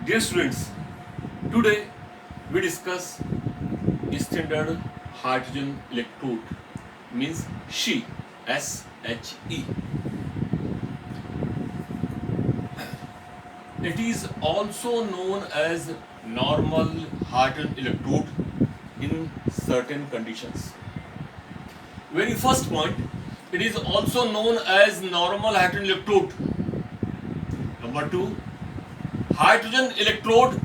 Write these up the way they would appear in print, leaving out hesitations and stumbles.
Dear students, today we discuss standard hydrogen electrode, means SHE, S-H-E. It is also known as normal hydrogen electrode in certain conditions. Very first point, it is also known as normal hydrogen electrode. Number two, hydrogen electrode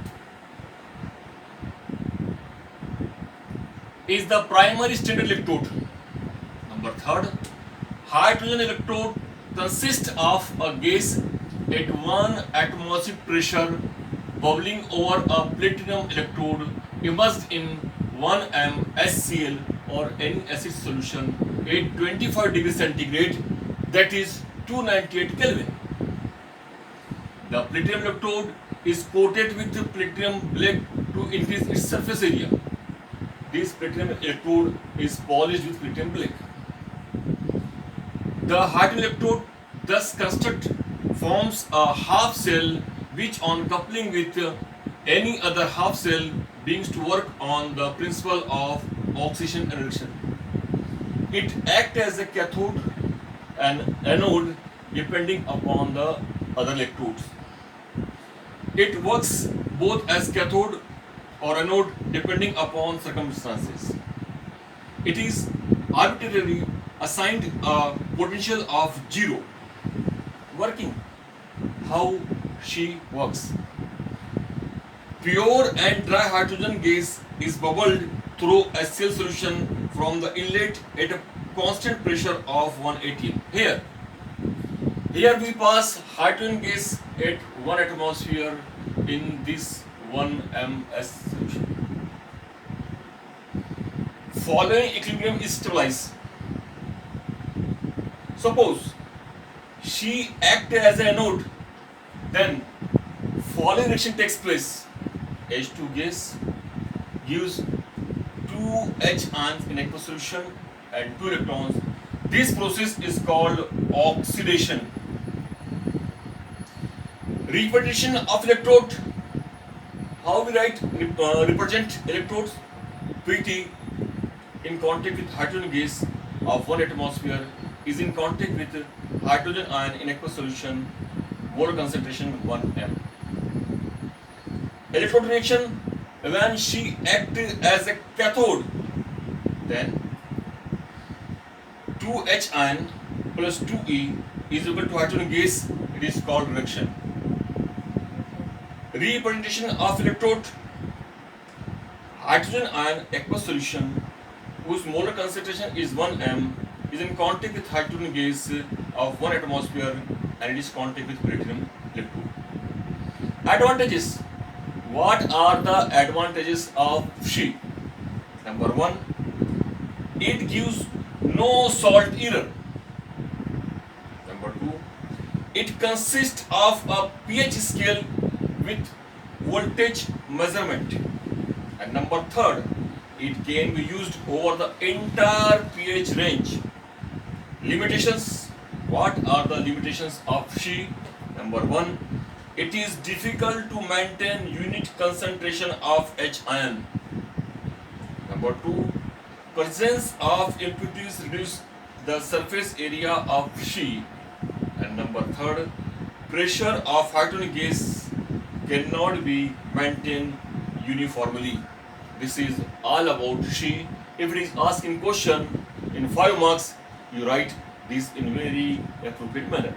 is the primary standard electrode. Number third, hydrogen electrode consists of a gas at 1 atmospheric pressure bubbling over a platinum electrode immersed in 1 m HCl or any acid solution at 25 degrees centigrade, that is 298 Kelvin. The platinum electrode is coated with platinum black to increase its surface area. This platinum electrode is polished with platinum black. The hydrogen electrode thus construct forms a half shell which on coupling with any other half shell begins to work on the principle of oxidation and reduction. It acts as a cathode and anode depending upon the other electrodes. It works both as cathode or anode depending upon circumstances. It is arbitrarily assigned a potential of 0. Working. How she works. Pure and dry hydrogen gas is bubbled through a HCl solution from the inlet at a constant pressure of 1 atm. Here we pass hydrogen gas at 1 atmosphere in this 1 ms solution. Following equilibrium is stabilized. Suppose she acts as an anode, then following reaction takes place. H2 gas gives 2 H ions in aqueous solution and 2 electrons. This process is called oxidation. Repetition of electrode. How we represent electrodes? Pt in contact with hydrogen gas of 1 atmosphere is in contact with hydrogen ion in aqueous solution, molar concentration 1 m. Electrode reaction, when she acts as a cathode, then 2H ion plus 2E is equal to hydrogen gas. It is called reaction. Representation of electrode, hydrogen ion aqueous solution whose molar concentration is 1 m is in contact with hydrogen gas of 1 atmosphere and it is contact with platinum electrode. Advantages. What are the advantages of SHE? Number 1, it gives no salt error. Number 2, it consists of a pH scale with voltage measurement. And number 3, it can be used over the entire pH range. Limitations. What are the limitations of SHE? Number 1, it is difficult to maintain unit concentration of H ion. Number 2, presence of impurities reduce the surface area of SHE. And number 3, pressure of hydrogen gas cannot be maintained uniformly. This is all about SHE. If it is asked in question in 5 marks, you write this in very appropriate manner.